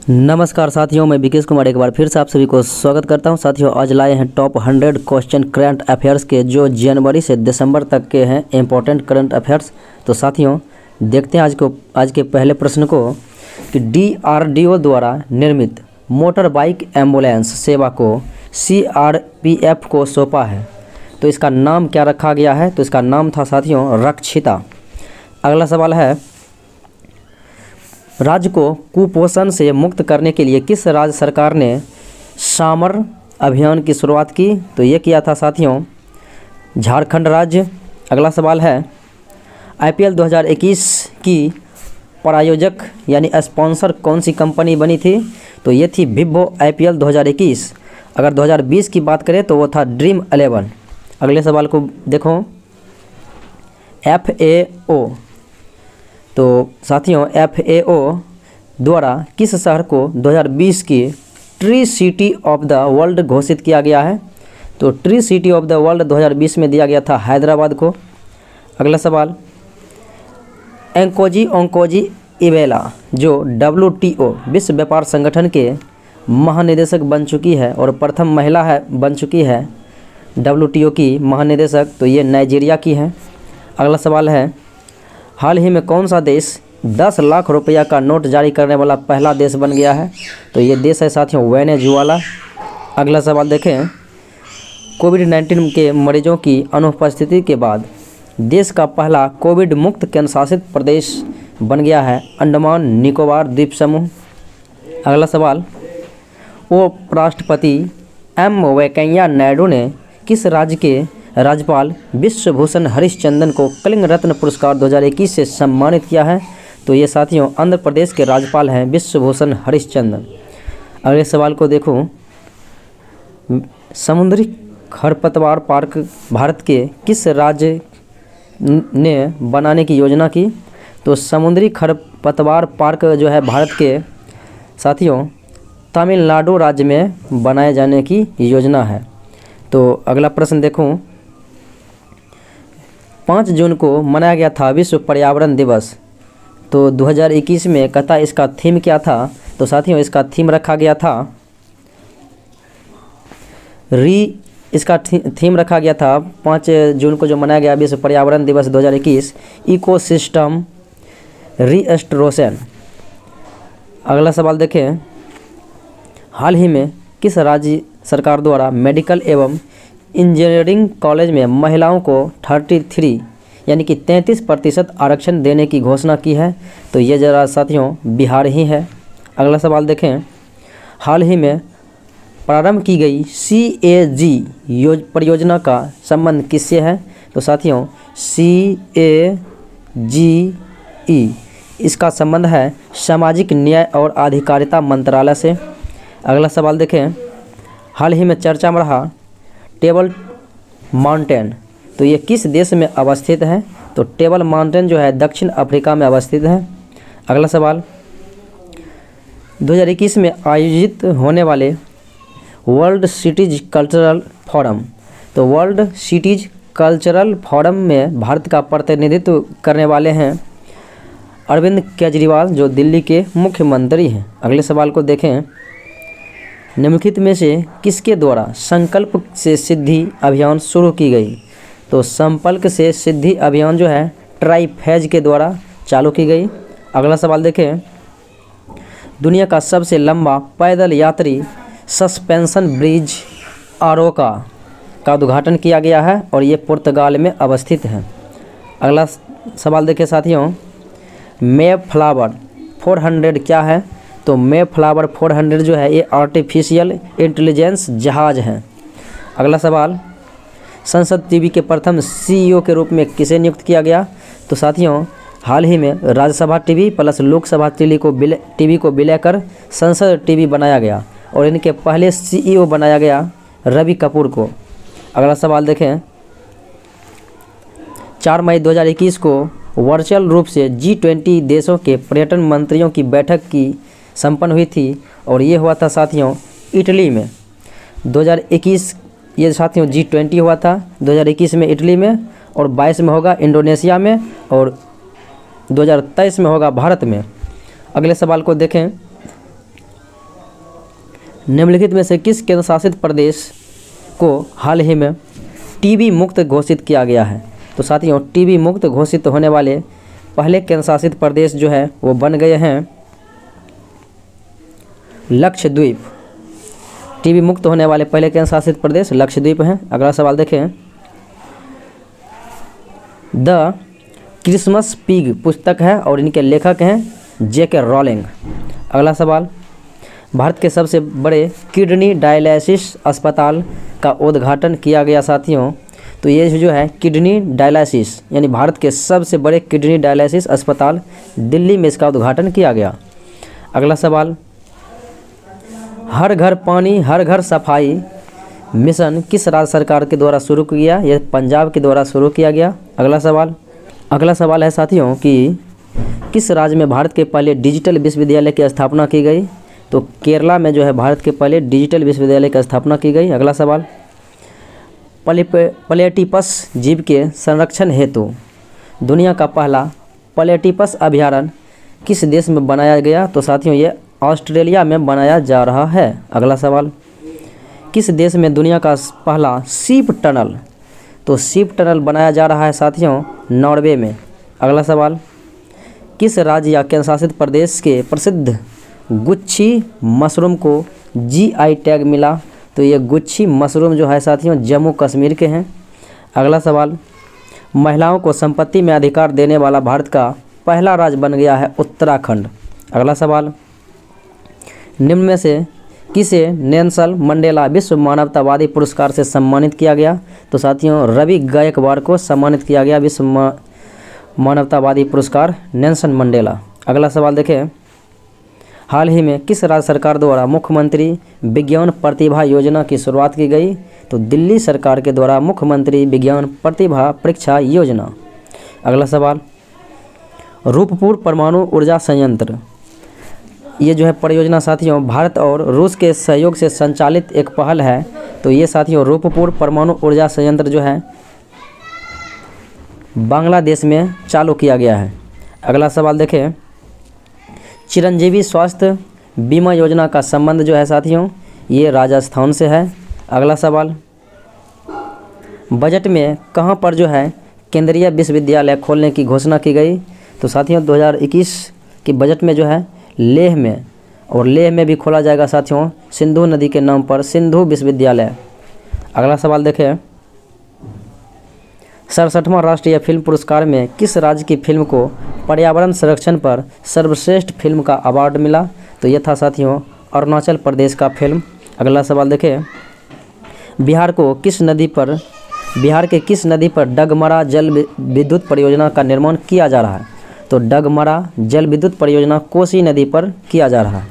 नमस्कार साथियों, मैं विकेश कुमार एक बार फिर से आप सभी को स्वागत करता हूं। साथियों, आज लाए हैं टॉप 100 क्वेश्चन करंट अफेयर्स के जो जनवरी से दिसंबर तक के हैं इंपॉर्टेंट करंट अफेयर्स। तो साथियों देखते हैं आज के पहले प्रश्न को कि DRDO द्वारा निर्मित मोटर बाइक एम्बुलेंस सेवा को CRPF को सौंपा है, तो इसका नाम क्या रखा गया है? तो इसका नाम था साथियों रक्षिता। अगला सवाल है, राज्य को कुपोषण से मुक्त करने के लिए किस राज्य सरकार ने सामर अभियान की शुरुआत की? तो ये किया था साथियों झारखंड राज्य। अगला सवाल है, IPL 2021 की प्रायोजक यानी स्पॉन्सर कौन सी कंपनी बनी थी? तो ये थी विवो IPL 2021। अगर 2020 की बात करें तो वो था ड्रीम 11। अगले सवाल को देखो, FAO। तो साथियों FAO द्वारा किस शहर को 2020 की tree city of the world घोषित किया गया है? तो tree city of the world 2020 में दिया गया था हैदराबाद को। अगला सवाल, ओंकोजी इवेला जो WTO विश्व व्यापार संगठन के महानिदेशक बन चुकी है और प्रथम महिला बन चुकी है WTO की महानिदेशक, तो ये नाइजीरिया की है। अगला सवाल है, हाल ही में कौन सा देश 10 लाख रुपया का नोट जारी करने वाला पहला देश बन गया है? तो ये देश है साथियों वेनेजुएला। अगला सवाल देखें, कोविड-19 के मरीजों की अनुपस्थिति के बाद देश का पहला कोविड मुक्त केंद्र शासित प्रदेश बन गया है अंडमान निकोबार द्वीप समूह। अगला सवाल, उपराष्ट्रपति M वेंकैया नायडू ने किस राज्य के राज्यपाल विश्वभूषण हरिश्चंद्रन को कलिंग रत्न पुरस्कार 2021 से सम्मानित किया है? तो ये साथियों आंध्र प्रदेश के राज्यपाल हैं विश्वभूषण हरिश्चंद्रन। अगले सवाल को देखो, समुद्री खरपतवार पार्क भारत के किस राज्य ने बनाने की योजना की? तो समुद्री खरपतवार पार्क जो है भारत के साथियों तमिलनाडु राज्य में बनाए जाने की योजना है। तो अगला प्रश्न देखो, 5 जून को मनाया गया था विश्व पर्यावरण दिवस, तो 2021 में कहता इसका थीम क्या था? तो साथियों इसका थीम रखा गया था इसका थीम रखा गया था 5 जून को जो मनाया गया विश्व पर्यावरण दिवस 2021, इकोसिस्टम रीस्टोरेशन। अगला सवाल देखें, हाल ही में किस राज्य सरकार द्वारा मेडिकल एवं इंजीनियरिंग कॉलेज में महिलाओं को 33 यानी कि 33% आरक्षण देने की घोषणा की है? तो ये जरा साथियों बिहार ही है। अगला सवाल देखें, हाल ही में प्रारंभ की गई CAG परियोजना का संबंध किससे है? तो साथियों CAGE इसका संबंध है सामाजिक न्याय और अधिकारिता मंत्रालय से। अगला सवाल देखें, हाल ही में चर्चा में रहा टेबल माउंटेन, तो ये किस देश में अवस्थित है? तो टेबल माउंटेन जो है दक्षिण अफ्रीका में अवस्थित है। अगला सवाल, 2021 में आयोजित होने वाले वर्ल्ड सिटीज कल्चरल फोरम, तो वर्ल्ड सिटीज कल्चरल फोरम में भारत का प्रतिनिधित्व करने वाले हैं अरविंद केजरीवाल जो दिल्ली के मुख्यमंत्री हैं। अगले सवाल को देखें, निम्नलिखित में से किसके द्वारा संकल्प से सिद्धि अभियान शुरू की गई? तो संकल्प से सिद्धि अभियान जो है ट्राइफेज के द्वारा चालू की गई। अगला सवाल देखें, दुनिया का सबसे लंबा पैदल यात्री सस्पेंशन ब्रिज आरोका का उद्घाटन किया गया है और ये पुर्तगाल में अवस्थित है। अगला सवाल देखें साथियों, मेफ्लावर 400 क्या है? तो मेफ्लावर 400 जो है ये आर्टिफिशियल इंटेलिजेंस जहाज है। अगला सवाल, संसद टीवी के प्रथम CEO के रूप में किसे नियुक्त किया गया? तो साथियों हाल ही में Rajya Sabha TV plus Lok Sabha TV को विलय कर संसद टीवी बनाया गया और इनके पहले CEO बनाया गया रवि कपूर को। अगला सवाल देखें, 4 मई 2021 को वर्चुअल रूप से G20 देशों के पर्यटन मंत्रियों की बैठक की संपन्न हुई थी और ये हुआ था साथियों इटली में। 2021 ये साथियों G20 हुआ था 2021 में इटली में, और 22 में होगा इंडोनेशिया में, और 2023 में होगा भारत में। अगले सवाल को देखें, निम्नलिखित में से किस केंद्र शासित प्रदेश को हाल ही में टीबी मुक्त घोषित किया गया है? तो साथियों, टीबी मुक्त घोषित होने वाले पहले केंद्र शासित प्रदेश जो है वो बन गए हैं लक्षद्वीप। टीबी मुक्त होने वाले पहले केंद्र शासित प्रदेश लक्षद्वीप हैं। अगला सवाल देखें, द क्रिसमस पिग पुस्तक है और इनके लेखक हैं जेके रॉलिंग। अगला सवाल, भारत के सबसे बड़े किडनी डायलिसिस अस्पताल का उद्घाटन किया गया। साथियों, तो ये जो है किडनी डायलिसिस यानी भारत के सबसे बड़े किडनी डायलिसिस अस्पताल दिल्ली में इसका उद्घाटन किया गया। अगला सवाल, हर घर पानी हर घर सफाई मिशन किस राज्य सरकार के द्वारा शुरू किया? यह पंजाब के द्वारा शुरू किया गया। अगला सवाल है साथियों कि किस राज्य में भारत के पहले डिजिटल विश्वविद्यालय की स्थापना की गई? तो केरला में जो है भारत के पहले डिजिटल विश्वविद्यालय की स्थापना की गई। अगला सवाल, प्लेटिपस जीव के संरक्षण हेतु दुनिया का पहला प्लेटिपस अभयारण्य किस देश में बनाया गया? तो साथियों, ये ऑस्ट्रेलिया में बनाया जा रहा है। अगला सवाल, किस देश में दुनिया का पहला सीप टनल? तो सीप टनल बनाया जा रहा है साथियों नॉर्वे में। अगला सवाल, किस राज्य या केंद्र शासित प्रदेश के प्रसिद्ध गुच्छी मशरूम को जीआई टैग मिला? तो ये गुच्छी मशरूम जो है साथियों जम्मू कश्मीर के हैं। अगला सवाल, महिलाओं को संपत्ति में अधिकार देने वाला भारत का पहला राज्य बन गया है उत्तराखंड। अगला सवाल, निम्न में से किसे नेल्सन मंडेला विश्व मानवतावादी पुरस्कार से सम्मानित किया गया? तो साथियों, रवि गायकवाड़ को सम्मानित किया गया विश्व मानवतावादी पुरस्कार नेल्सन मंडेला। अगला सवाल देखें, हाल ही में किस राज्य सरकार द्वारा मुख्यमंत्री विज्ञान प्रतिभा योजना की शुरुआत की गई? तो दिल्ली सरकार के द्वारा मुख्यमंत्री विज्ञान प्रतिभा परीक्षा योजना। अगला सवाल, रूपपुर परमाणु ऊर्जा संयंत्र ये जो है परियोजना साथियों भारत और रूस के सहयोग से संचालित एक पहल है। तो ये साथियों रूपपुर परमाणु ऊर्जा संयंत्र जो है बांग्लादेश में चालू किया गया है। अगला सवाल देखें, चिरंजीवी स्वास्थ्य बीमा योजना का संबंध जो है साथियों ये राजस्थान से है। अगला सवाल, बजट में कहां पर जो है केंद्रीय विश्वविद्यालय खोलने की घोषणा की गई? तो साथियों 2021 के बजट में जो है लेह में, और लेह में भी खोला जाएगा साथियों सिंधु नदी के नाम पर सिंधु विश्वविद्यालय। अगला सवाल देखें, 67वां राष्ट्रीय फिल्म पुरस्कार में किस राज्य की फिल्म को पर्यावरण संरक्षण पर सर्वश्रेष्ठ फिल्म का अवार्ड मिला? तो यह था साथियों अरुणाचल प्रदेश का फिल्म। अगला सवाल देखें, बिहार के किस नदी पर डगमरा जल विद्युत परियोजना का निर्माण किया जा रहा है? तो डगमरा जल विद्युत परियोजना कोसी नदी पर किया जा रहा है।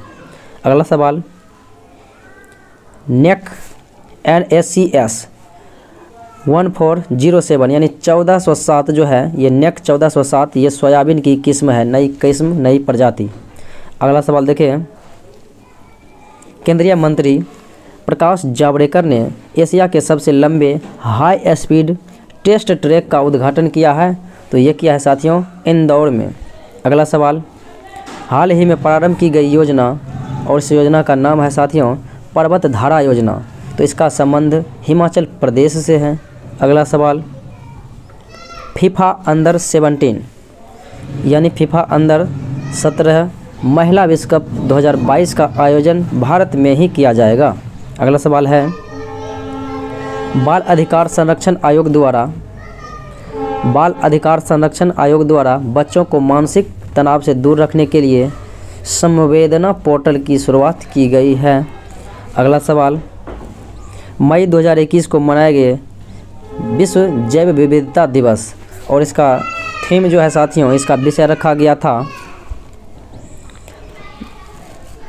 अगला सवाल, नेक NACS 1407 यानी 1407 जो है ये नेक 1407 ये सोयाबीन की किस्म है, नई किस्म नई प्रजाति। अगला सवाल देखें, केंद्रीय मंत्री प्रकाश जावड़ेकर ने एशिया के सबसे लंबे हाई स्पीड टेस्ट ट्रैक का उद्घाटन किया है। तो ये किया है साथियों इंदौर में। अगला सवाल, हाल ही में प्रारंभ की गई योजना और इस योजना का नाम है साथियों पर्वत धारा योजना। तो इसका संबंध हिमाचल प्रदेश से है। अगला सवाल, फीफा अंडर 17 यानी फीफा अंडर 17 महिला विश्व कप 2022 का आयोजन भारत में ही किया जाएगा। अगला सवाल है, बाल अधिकार संरक्षण आयोग द्वारा बच्चों को मानसिक तनाव से दूर रखने के लिए संवेदना पोर्टल की शुरुआत की गई है। अगला सवाल, मई 2021 को मनाए गए विश्व जैव विविधता दिवस और इसका थीम जो है साथियों इसका विषय रखा गया था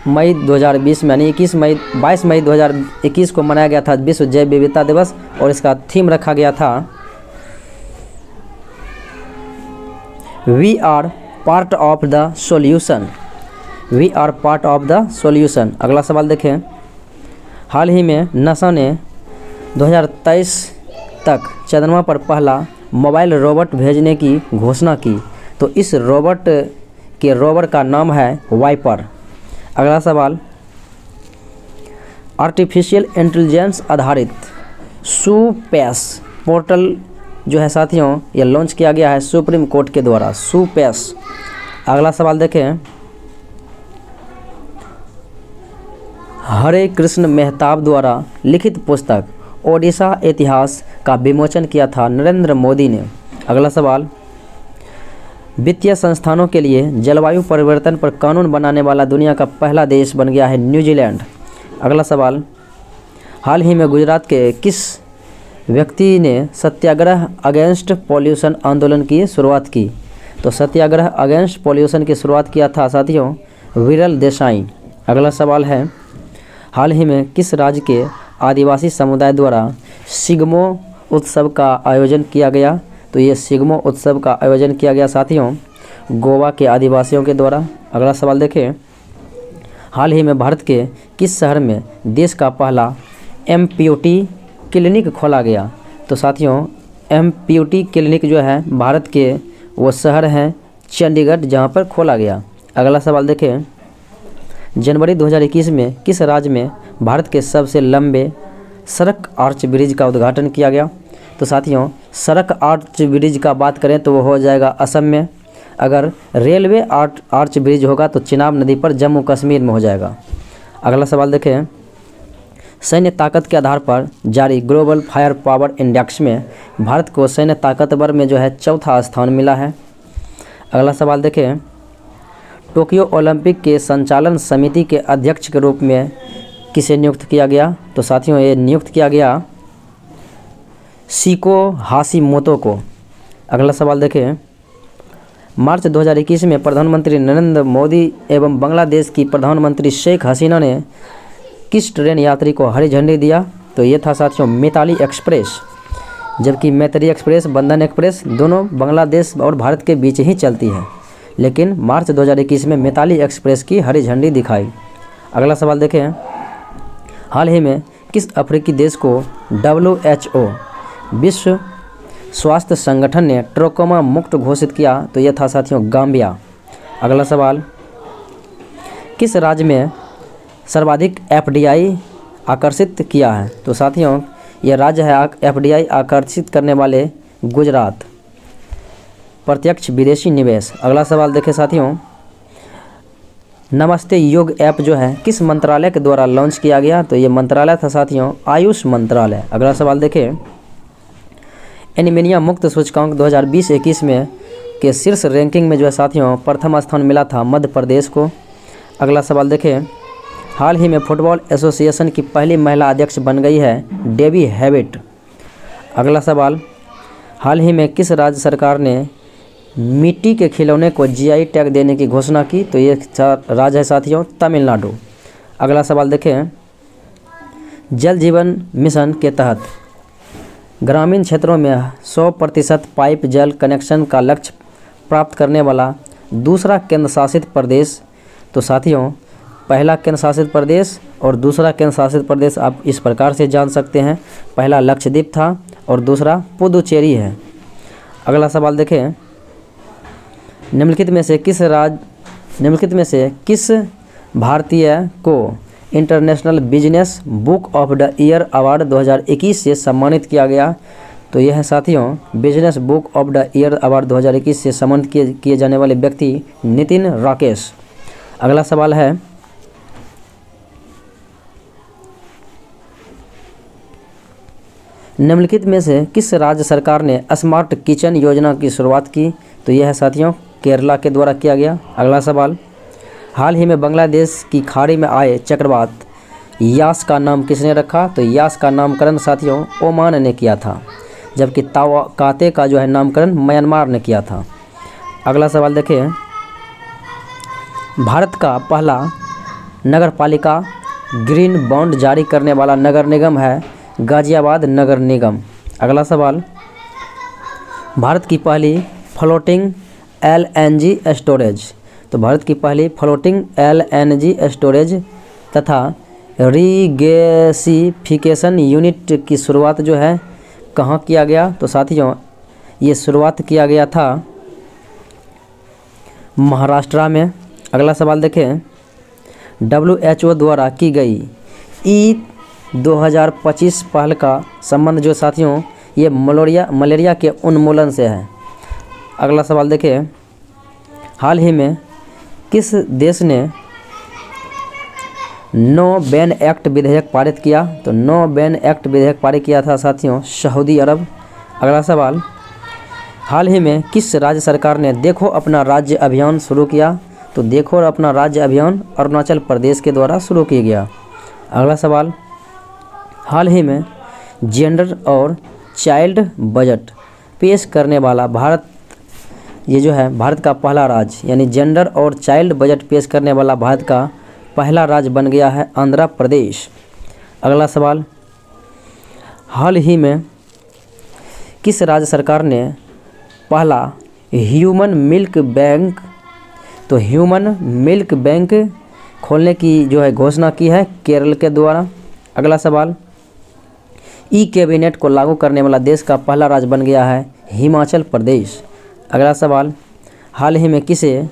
मई 2020 में यानी 22 मई 2021 को मनाया गया था विश्व जैव विविधता दिवस और इसका थीम रखा गया था we are part of the solution. We are part of the solution. अगला सवाल देखें, हाल ही में नासा ने 2023 तक चंद्रमा पर पहला मोबाइल रोबोट भेजने की घोषणा की। तो इस रोबोट के रोवर का नाम है वाइपर। अगला सवाल, आर्टिफिशियल इंटेलिजेंस आधारित सुपेस पोर्टल जो है साथियों ये लॉन्च किया गया है सुप्रीम कोर्ट के द्वारा, सुपेस। अगला सवाल देखें, हरे कृष्ण मेहताब द्वारा लिखित पुस्तक ओडिशा इतिहास का विमोचन किया था नरेंद्र मोदी ने। अगला सवाल, वित्तीय संस्थानों के लिए जलवायु परिवर्तन पर कानून बनाने वाला दुनिया का पहला देश बन गया है न्यूजीलैंड। अगला सवाल, हाल ही में गुजरात के किस व्यक्ति ने सत्याग्रह अगेंस्ट पॉल्यूशन आंदोलन की शुरुआत की? तो सत्याग्रह अगेंस्ट पॉल्यूशन की शुरुआत किया था साथियों विरल देसाई। अगला सवाल है, हाल ही में किस राज्य के आदिवासी समुदाय द्वारा सिग्मो उत्सव का आयोजन किया गया? तो ये सिग्मो उत्सव का आयोजन किया गया साथियों गोवा के आदिवासियों के द्वारा। अगला सवाल देखें, हाल ही में भारत के किस शहर में देश का पहला एमपीओटी क्लिनिक खोला गया? तो साथियों एमपीओटी क्लिनिक जो है भारत के वो शहर हैं चंडीगढ़ जहाँ पर खोला गया। अगला सवाल देखें, जनवरी 2021 में किस राज्य में भारत के सबसे लंबे सड़क आर्च ब्रिज का उद्घाटन किया गया? तो साथियों सड़क आर्च ब्रिज का बात करें तो वो हो जाएगा असम में। अगर रेलवे आर्च ब्रिज होगा तो चिनाब नदी पर जम्मू कश्मीर में हो जाएगा। अगला सवाल देखें, सैन्य ताकत के आधार पर जारी ग्लोबल फायर पावर इंडेक्स में भारत को सैन्य ताकतवर में जो है चौथा स्थान मिला है। अगला सवाल देखें, टोक्यो ओलंपिक के संचालन समिति के अध्यक्ष के रूप में किसे नियुक्त किया गया? तो साथियों ये नियुक्त किया गया शिको हाशिमोतो को। अगला सवाल देखें, मार्च 2021 में प्रधानमंत्री नरेंद्र मोदी एवं बांग्लादेश की प्रधानमंत्री शेख हसीना ने किस ट्रेन यात्री को हरी झंडी दिया? तो ये था साथियों मिताली एक्सप्रेस, जबकि मैत्री एक्सप्रेस बंधन एक्सप्रेस दोनों बांग्लादेश और भारत के बीच ही चलती है, लेकिन मार्च 2021 में मिताली एक्सप्रेस की हरी झंडी दिखाई। अगला सवाल देखें, हाल ही में किस अफ्रीकी देश को WHO विश्व स्वास्थ्य संगठन ने ट्रोकोमा मुक्त घोषित किया? तो यह था साथियों गाम्बिया। अगला सवाल, किस राज्य में सर्वाधिक FDI आकर्षित किया है? तो साथियों यह राज्य है FDI आकर्षित करने वाले गुजरात, प्रत्यक्ष विदेशी निवेश। अगला सवाल देखें साथियों, नमस्ते योग ऐप जो है किस मंत्रालय के द्वारा लॉन्च किया गया? तो ये मंत्रालय था साथियों आयुष मंत्रालय। अगला सवाल देखें, एनीमिया मुक्त सूचकांक 2020-21 में के शीर्ष रैंकिंग में जो है साथियों प्रथम स्थान मिला था मध्य प्रदेश को। अगला सवाल देखें, हाल ही में फुटबॉल एसोसिएशन की पहली महिला अध्यक्ष बन गई है डेबी हैविट। अगला सवाल, हाल ही में किस राज्य सरकार ने मिट्टी के खिलौने को GI टैग देने की घोषणा की? तो ये राज्य है साथियों तमिलनाडु। अगला सवाल देखें, जल जीवन मिशन के तहत ग्रामीण क्षेत्रों में 100% पाइप जल कनेक्शन का लक्ष्य प्राप्त करने वाला दूसरा केंद्र शासित प्रदेश? तो साथियों पहला केंद्र शासित प्रदेश और दूसरा केंद्र शासित प्रदेश आप इस प्रकार से जान सकते हैं, पहला लक्षद्वीप था और दूसरा पुदुचेरी है। अगला सवाल देखें, निम्नलिखित में से किस भारतीय को international business book of the year award 2021 से सम्मानित किया गया? तो यह है साथियों business book of the year award 2021 से सम्मानित किए जाने वाले व्यक्ति नितिन राकेश। अगला सवाल है, निम्नलिखित में से किस राज्य सरकार ने स्मार्ट किचन योजना की शुरुआत की? तो यह है साथियों केरला के द्वारा किया गया। अगला सवाल, हाल ही में बांग्लादेश की खाड़ी में आए चक्रवात यास का नाम किसने रखा? तो यास का नामकरण साथियों ओमान ने किया था, जबकि तावकाते का जो है नामकरण म्यांमार ने किया था। अगला सवाल देखें, भारत का पहला नगर पालिका ग्रीन बॉन्ड जारी करने वाला नगर निगम है गाजियाबाद नगर निगम। अगला सवाल, भारत की पहली फ्लोटिंग LNG स्टोरेज, तो भारत की पहली फ्लोटिंग LNG स्टोरेज तथा रीगैसिफिकेशन यूनिट की शुरुआत जो है कहाँ किया गया? तो साथियों ये शुरुआत किया गया था महाराष्ट्र में। अगला सवाल देखें, WHO द्वारा की गई 2025 पहल का संबंध जो साथियों ये मलेरिया के उन्मूलन से है। अगला सवाल देखिए, हाल ही में किस देश ने नो बैन एक्ट विधेयक पारित किया? तो नो बैन एक्ट विधेयक पारित किया था साथियों सऊदी अरब। अगला सवाल, हाल ही में किस राज्य सरकार ने देखो अपना राज्य अभियान शुरू किया? तो देखो अपना राज्य अभियान अरुणाचल प्रदेश के द्वारा शुरू किया गया। अगला सवाल, हाल ही में जेंडर और चाइल्ड बजट पेश करने वाला भारत, ये जो है भारत का पहला राज्य, यानी जेंडर और चाइल्ड बजट पेश करने वाला भारत का पहला राज्य बन गया है आंध्र प्रदेश। अगला सवाल, हाल ही में किस राज्य सरकार ने पहला ह्यूमन मिल्क बैंक, तो ह्यूमन मिल्क बैंक खोलने की जो है घोषणा की है? केरल के द्वारा। अगला सवाल, ई कैबिनेट को लागू करने वाला देश का पहला राज्य बन गया है हिमाचल प्रदेश। अगला सवाल, हाल ही में किसे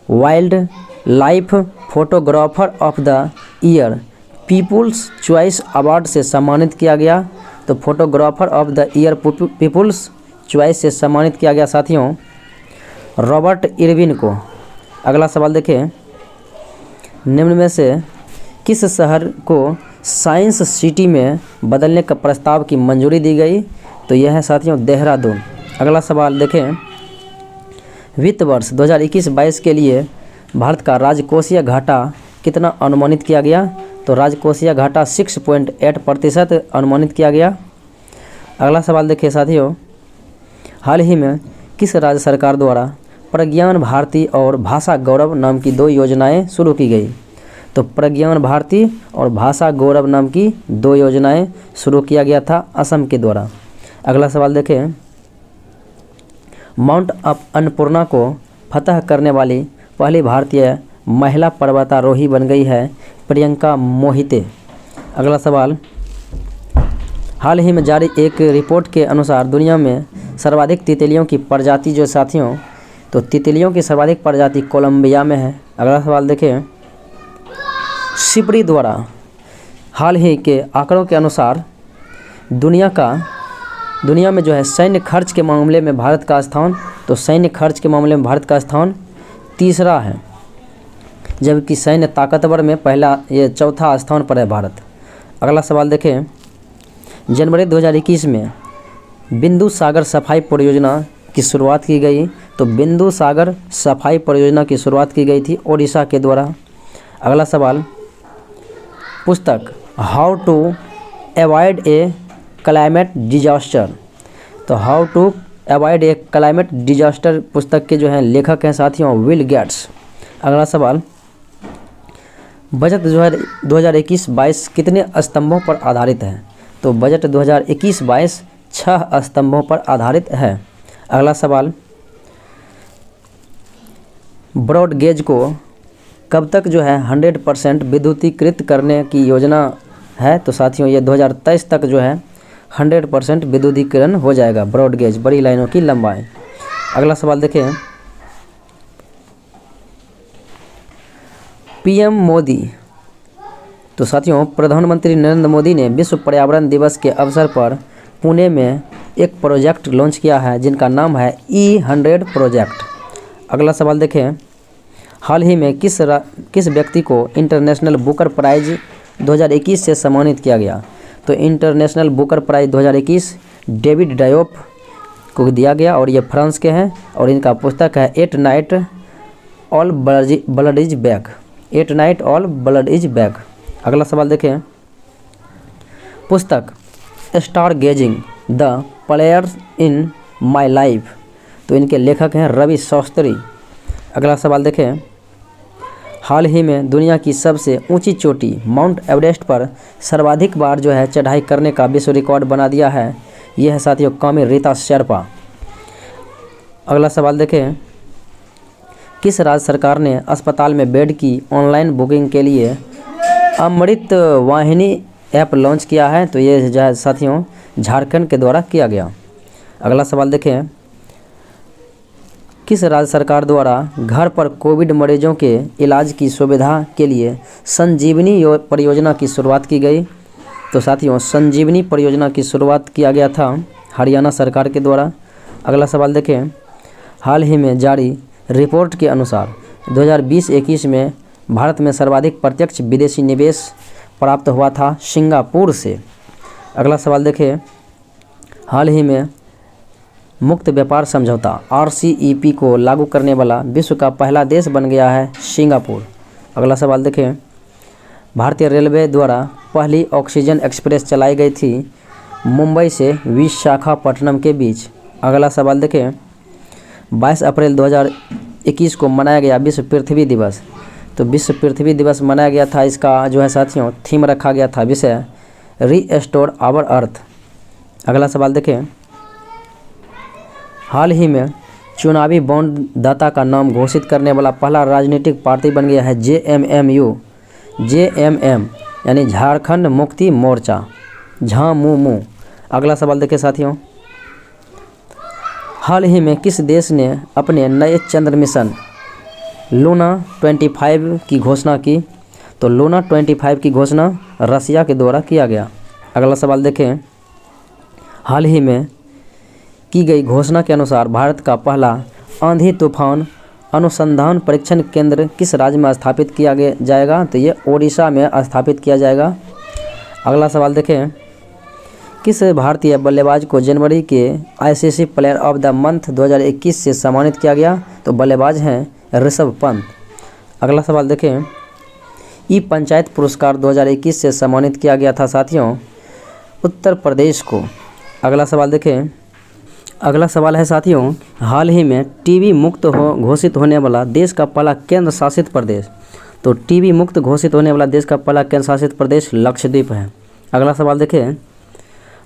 wild life photographer of the year people's choice award से सम्मानित किया गया? तो photographer of the year people's choice से सम्मानित किया गया साथियों रॉबर्ट इरविन को। अगला सवाल देखिए, निम्न में से किस शहर को साइंस सिटी में बदलने का प्रस्ताव की मंजूरी दी गई? तो यह है साथियों देहरादून। अगला सवाल देखें, वित्त वर्ष 2021-22 के लिए भारत का राजकोषीय घाटा कितना अनुमानित किया गया? तो राजकोषीय घाटा 6.8% अनुमानित किया गया। अगला सवाल देखिए साथियों, हाल ही में किस राज्य सरकार द्वारा प्रज्ञान भारती और भाषा गौरव नाम की 2 योजनाएं शुरू की गई? तो प्रज्ञान भारती और भाषा गौरव नाम की 2 योजनाएं शुरू किया गया था असम के द्वारा। अगला सवाल देखें, माउंट अन्नपूर्णा को फतह करने वाली पहली भारतीय महिला पर्वतारोही बन गई है प्रियंका मोहिते। अगला सवाल, हाल ही में जारी एक रिपोर्ट के अनुसार दुनिया में सर्वाधिक तितलियों की प्रजाति जो साथियों, तो तितलियों की सर्वाधिक प्रजाति कोलंबिया में है। अगला सवाल देखें, सिपरी द्वारा हाल ही के आंकड़ों के अनुसार दुनिया में जो है सैन्य खर्च के मामले में भारत का स्थान, तो सैन्य खर्च के मामले में भारत का स्थान तीसरा है, जबकि सैन्य ताकतवर में ये चौथा स्थान पर है भारत। अगला सवाल देखें, जनवरी 2021 में बिंदु सागर सफाई परियोजना की शुरुआत की गई। तो बिंदु सागर सफाई परियोजना की शुरुआत की गई थी ओडिशा के द्वारा। अगला सवाल, पुस्तक how to avoid a climate disaster, तो how to avoid a climate disaster पुस्तक के जो हैं लेखक हैं साथियों बिल गेट्स। अगला सवाल, बजट जो है 2021-22 कितने स्तंभों पर आधारित है? तो बजट 2021-22 6 स्तंभों पर आधारित है। अगला सवाल, ब्रॉड गेज को कब तक जो है 100% विद्युतीकृत करने की योजना है? तो साथियों ये 2023 तक जो है 100% विद्युतीकरण हो जाएगा ब्रॉड गेज, बड़ी लाइनों की लंबाई। अगला सवाल देखें, पीएम मोदी, तो साथियों प्रधानमंत्री नरेंद्र मोदी ने विश्व पर्यावरण दिवस के अवसर पर पुणे में एक प्रोजेक्ट लॉन्च किया है जिनका नाम है E100 प्रोजेक्ट। अगला सवाल देखें, हाल ही में किस व्यक्ति को इंटरनेशनल बुकर प्राइज 2021 से सम्मानित किया गया? तो international Booker prize 2021 David Diop को दिया गया और ये फ्रांस के हैं और इनका पुस्तक है at night all blood is back, at night all blood is back. अगला सवाल देखें, पुस्तक stargazing the players in my life, तो इनके लेखक हैं रवि शास्त्री। अगला सवाल देखें, हाल ही में दुनिया की सबसे ऊंची चोटी माउंट एवरेस्ट पर सर्वाधिक बार जो है चढ़ाई करने का विश्व रिकॉर्ड बना दिया है, यह है साथियों कामी रीता शेरपा। अगला सवाल देखें, किस राज्य सरकार ने अस्पताल में बेड की ऑनलाइन बुकिंग के लिए अमृत वाहिनी ऐप लॉन्च किया है? तो ये जो है साथियों झारखंड के द्वारा किया गया। अगला सवाल देखें, किस राज्य सरकार द्वारा घर पर कोविड मरीजों के इलाज की सुविधा के लिए संजीवनी परियोजना की शुरुआत की गई? तो साथियों संजीवनी परियोजना की शुरुआत किया गया था हरियाणा सरकार के द्वारा। अगला सवाल देखें, हाल ही में जारी रिपोर्ट के अनुसार 2020-21 में भारत में सर्वाधिक प्रत्यक्ष विदेशी निवेश प्राप्त हुआ था सिंगापुर से। अगला सवाल देखें, हाल ही में मुक्त व्यापार समझौता RCEP को लागू करने वाला विश्व का पहला देश बन गया है सिंगापुर। अगला सवाल देखें, भारतीय रेलवे द्वारा पहली ऑक्सीजन एक्सप्रेस चलाई गई थी मुंबई से विशाखापट्टनम के बीच। अगला सवाल देखें, 22 अप्रैल 2021 को मनाया गया विश्व पृथ्वी दिवस। तो विश्व पृथ्वी दिवस मनाया गया था, इसका जो है साथियों थीम रखा गया था विषय रीस्टोर आवर अर्थ। अगला सवाल देखें, हाल ही में चुनावी बॉन्ड दाता का नाम घोषित करने वाला पहला राजनीतिक पार्टी बन गया है JMM यानी झारखंड मुक्ति मोर्चा, झामुमो। अगला सवाल देखें साथियों, हाल ही में किस देश ने अपने नए चंद्र मिशन लूना 25 की घोषणा की? तो लूना 25 की घोषणा रसिया के द्वारा किया गया। अगला सवाल देखें, हाल ही में की गई घोषणा के अनुसार भारत का पहला आंधी तूफान अनुसंधान परीक्षण केंद्र किस राज्य में स्थापित किया जाएगा? तो ये ओडिशा में स्थापित किया जाएगा। अगला सवाल देखें, किस भारतीय बल्लेबाज को जनवरी के ICC player of the month 2021 से सम्मानित किया गया? तो बल्लेबाज हैं ऋषभ पंत। अगला सवाल देखें, ई पंचायत पुरस्कार 2021 से सम्मानित किया गया था साथियों उत्तर प्रदेश को। अगला सवाल देखें, अगला सवाल है साथियों, हाल ही में टीबी मुक्त घोषित होने वाला देश का पहला केंद्र शासित प्रदेश। तो टीबी मुक्त घोषित होने वाला देश का पहला केंद्र शासित प्रदेश लक्षद्वीप है। अगला सवाल देखें,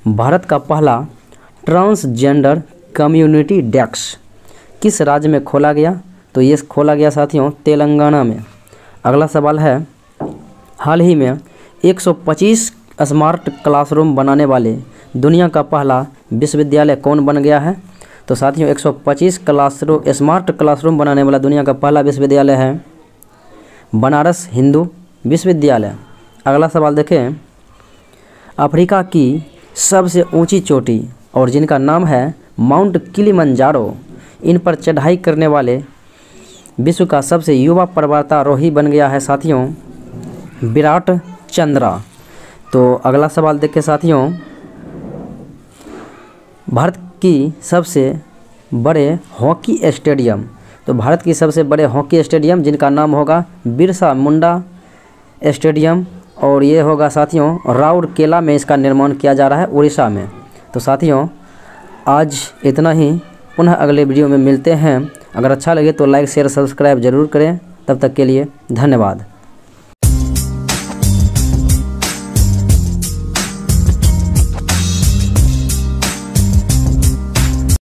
भारत का पहला ट्रांसजेंडर कम्युनिटी डेस्क किस राज्य में खोला गया? तो ये खोला गया साथियों तेलंगाना में। अगला सवाल है, हाल ही में 125 स्मार्ट क्लासरूम बनाने वाले दुनिया का पहला विश्वविद्यालय कौन बन गया है? तो साथियों 125 स्मार्ट क्लासरूम बनाने वाला दुनिया का पहला विश्वविद्यालय है बनारस हिंदू विश्वविद्यालय। अगला सवाल देखें, अफ्रीका की सबसे ऊंची चोटी और जिनका नाम है माउंट किलिमंजारो, इन पर चढ़ाई करने वाले विश्व का सबसे युवा पर्वतारोही बन गया है साथियों विराट चंद्रा। तो अगला सवाल देखें साथियों, भारत की सबसे बड़े हॉकी स्टेडियम। तो भारत की सबसे बड़े हॉकी स्टेडियम जिनका नाम होगा बिरसा मुंडा स्टेडियम, और ये होगा साथियों राउरकेला में इसका निर्माण किया जा रहा है उड़ीसा में। तो साथियों आज इतना ही, पुनः अगले वीडियो में मिलते हैं। अगर अच्छा लगे तो लाइक शेयर सब्सक्राइब जरूर करें। तब तक के लिए धन्यवाद।